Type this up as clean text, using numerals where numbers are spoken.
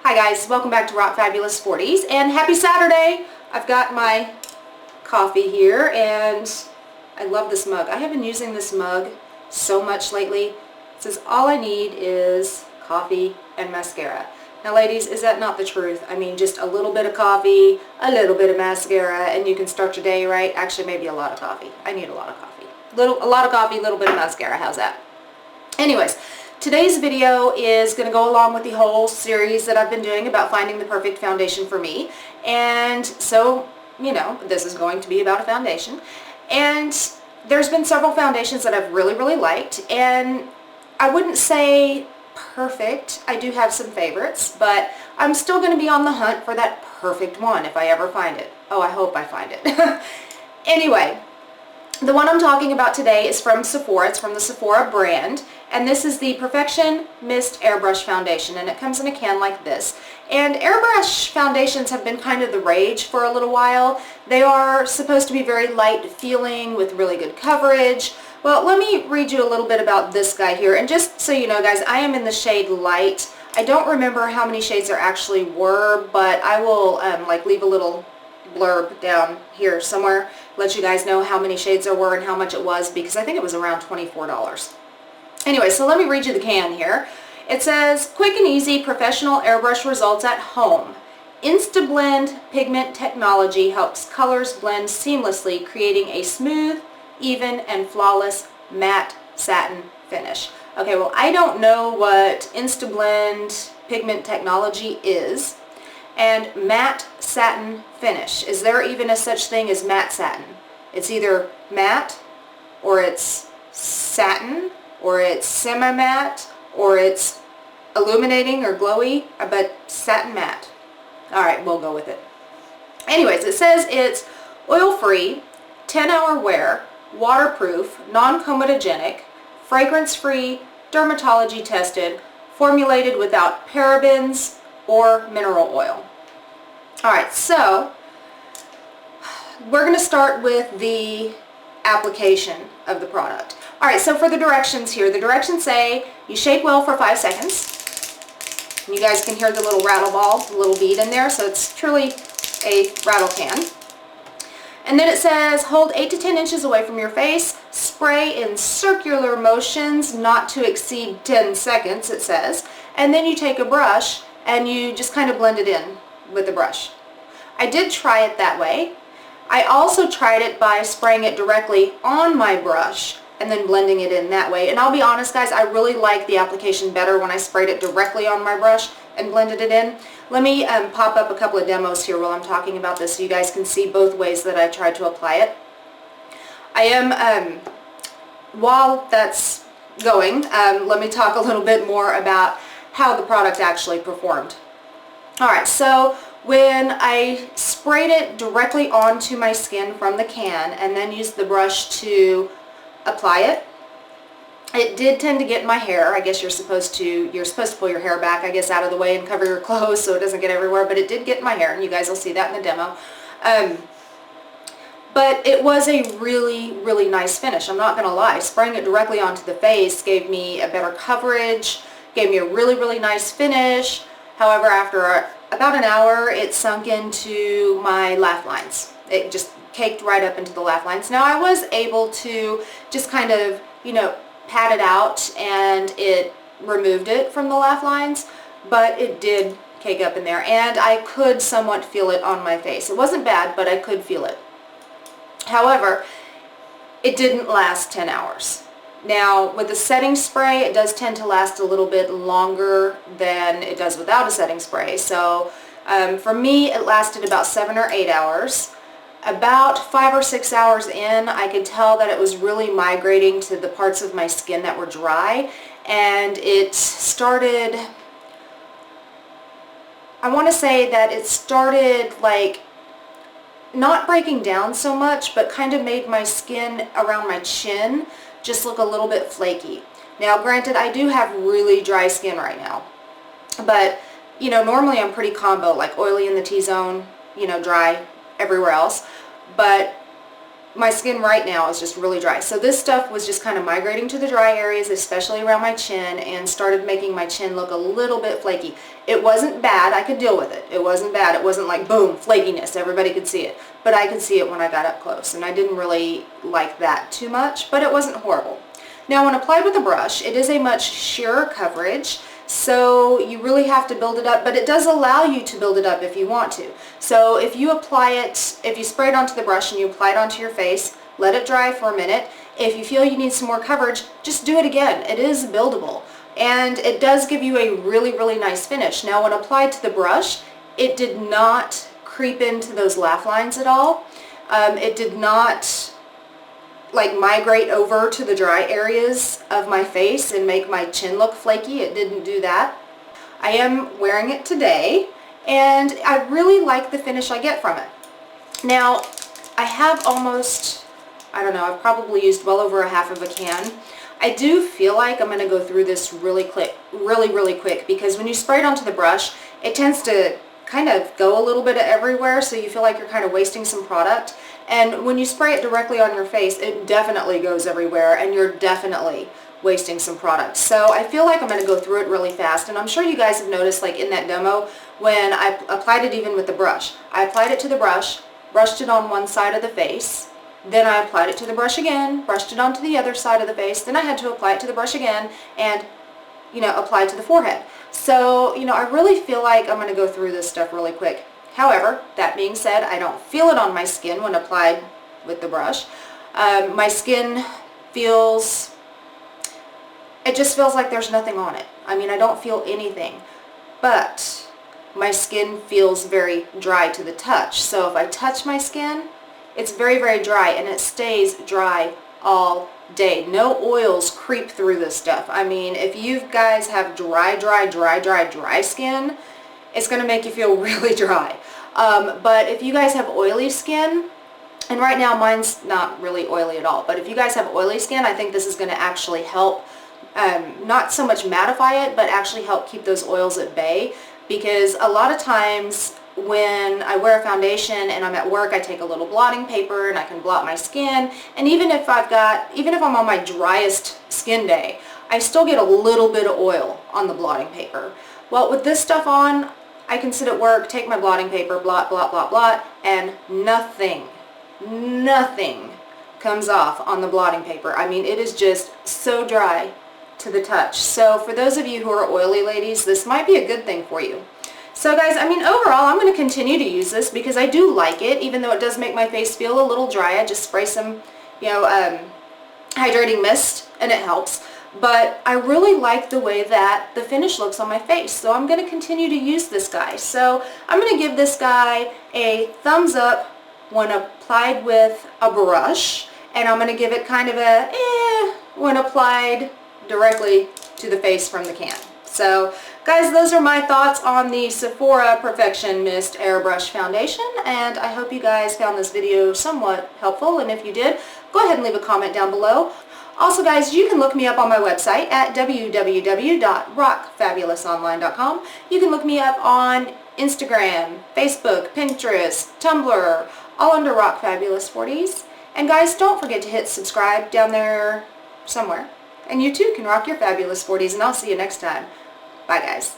Hi guys, welcome back to Rock Fabulous 40s and happy Saturday! I've got my coffee here and I love this mug. I have been using this mug so much lately. It says all I need is coffee and mascara. Now ladies, is that not the truth? I mean, just a little bit of coffee, a little bit of mascara, and you can start your day right. Actually, maybe a lot of coffee. I need a lot of coffee. A lot of coffee, a little bit of mascara. How's that? Anyways, today's video is going to go along with the whole series that I've been doing about finding the perfect foundation for me. And so, you know, this is going to be about a foundation. And there's been several foundations that I've really liked. And I wouldn't say perfect. I do have some favorites, but I'm still going to be on the hunt for that perfect one if I ever find it. Oh, I hope I find it. Anyway, the one I'm talking about today is from Sephora. It's from the Sephora brand. And this is the Perfection Mist Airbrush Foundation, and it comes in a can like this. And airbrush foundations have been kind of the rage for a little while. They are supposed to be very light feeling with really good coverage. Well, let me read you a little bit about this guy here. And just so you know, guys, I am in the shade Light. I don't remember how many shades there actually were, but I will like leave a little blurb down here somewhere, let you guys know how many shades there were and how much it was, because I think it was around $24. Anyway, so let me read you the can here. It says, quick and easy professional airbrush results at home. InstaBlend pigment technology helps colors blend seamlessly, creating a smooth, even, and flawless matte satin finish. Okay, well, I don't know what InstaBlend pigment technology is. And matte satin finish. Is there even a such thing as matte satin? It's either matte, or it's satin, or it's semi-matte, or it's illuminating or glowy, but satin matte. Alright, we'll go with it. Anyways, it says it's oil-free, 10-hour wear, waterproof, non-comedogenic, fragrance-free, dermatology tested, formulated without parabens or mineral oil. Alright, so we're going to start with the application of the product. Alright, so for the directions here, the directions say you shake well for 5 seconds. And you guys can hear the little rattle ball, the little bead in there, so it's truly a rattle can. And then it says hold 8 to 10 inches away from your face, spray in circular motions not to exceed 10 seconds, it says, and then you take a brush and you just kind of blend it in with the brush. I did try it that way. I also tried it by spraying it directly on my brush and then blending it in that way. And I'll be honest, guys, I really like the application better when I sprayed it directly on my brush and blended it in. Let me pop up a couple of demos here while I'm talking about this so you guys can see both ways that I tried to apply it. I am, while that's going, let me talk a little bit more about how the product actually performed. Alright, so when I sprayed it directly onto my skin from the can and then used the brush to apply it, it did tend to get in my hair. I guess you're supposed to pull your hair back, I guess, out of the way and cover your clothes so it doesn't get everywhere, but it did get in my hair, and you guys will see that in the demo. But it was a really nice finish. I'm not going to lie. Spraying it directly onto the face gave me a better coverage, gave me a really nice finish. However, after about an hour, it sunk into my laugh lines. It just caked right up into the laugh lines. Now, I was able to just kind of, you know, pat it out and it removed it from the laugh lines, but it did cake up in there, and I could somewhat feel it on my face. It wasn't bad, but I could feel it. However, it didn't last 10 hours. Now, with the setting spray, it does tend to last a little bit longer than it does without a setting spray. So, for me, it lasted about 7 or 8 hours. About 5 or 6 hours in, I could tell that it was really migrating to the parts of my skin that were dry, and it started, I want to say that it started like not breaking down so much, but kind of made my skin around my chin just look a little bit flaky. Now, granted, I do have really dry skin right now, but, you know, normally I'm pretty combo, like oily in the T-zone, you know, dry everywhere else. But my skin right now is just really dry. So this stuff was just kind of migrating to the dry areas, especially around my chin, and started making my chin look a little bit flaky. It wasn't bad. I could deal with it. It wasn't bad. It wasn't like, boom, flakiness. Everybody could see it. But I could see it when I got up close, and I didn't really like that too much, but it wasn't horrible. Now, when applied with a brush, it is a much sheerer coverage, so you really have to build it up, but it does allow you to build it up if you want to. So if you apply it, if you spray it onto the brush and you apply it onto your face, let it dry for a minute. If you feel you need some more coverage, just do it again. It is buildable, and it does give you a really, really nice finish. Now, when applied to the brush, it did not creep into those laugh lines at all. It did not like migrate over to the dry areas of my face and make my chin look flaky. It didn't do that. I am wearing it today, and I really like the finish I get from it. Now, I have almost, I don't know, I've probably used well over a half of a can. I do feel like I'm going to go through this really quick, because when you spray it onto the brush, it tends to kind of go a little bit everywhere, so you feel like you're kind of wasting some product. And when you spray it directly on your face, it definitely goes everywhere, and you're definitely wasting some product. So I feel like I'm going to go through it really fast, and I'm sure you guys have noticed, like in that demo, when I applied it even with the brush. I applied it to the brush, brushed it on one side of the face, then I applied it to the brush again, brushed it onto the other side of the face, then I had to apply it to the brush again, and, you know, apply it to the forehead. So, you know, I really feel like I'm going to go through this stuff really quick. However, that being said, I don't feel it on my skin when applied with the brush. My skin feels, it just feels like there's nothing on it. I mean, I don't feel anything, but my skin feels very dry to the touch. So if I touch my skin, it's very, very dry, and it stays dry all day. No oils creep through this stuff. I mean, if you guys have dry skin, it's going to make you feel really dry. But if you guys have oily skin, and right now mine's not really oily at all, but if you guys have oily skin, I think this is going to actually help, not so much mattify it, but actually help keep those oils at bay. Because a lot of times when I wear a foundation and I'm at work, I take a little blotting paper and I can blot my skin, and even if I'm on my driest skin day, I still get a little bit of oil on the blotting paper. Well, with this stuff on, I can sit at work, take my blotting paper, blot, and nothing comes off on the blotting paper. I mean, it is just so dry to the touch. So for those of you who are oily ladies, this might be a good thing for you. So guys, I mean, overall, I'm going to continue to use this because I do like it, even though it does make my face feel a little dry. I just spray some, you know, hydrating mist, and it helps. But I really like the way that the finish looks on my face, so I'm going to continue to use this guy. So I'm going to give this guy a thumbs up when applied with a brush, and I'm going to give it kind of a when applied directly to the face from the can. So guys, those are my thoughts on the Sephora Perfection Mist Airbrush Foundation, and I hope you guys found this video somewhat helpful, and if you did, go ahead and leave a comment down below. Also guys, you can look me up on my website at www.rockfabulousonline.com. You can look me up on Instagram, Facebook, Pinterest, Tumblr, all under Rock Fabulous 40s. And guys, don't forget to hit subscribe down there somewhere. And you too can rock your fabulous 40s, and I'll see you next time. Bye guys.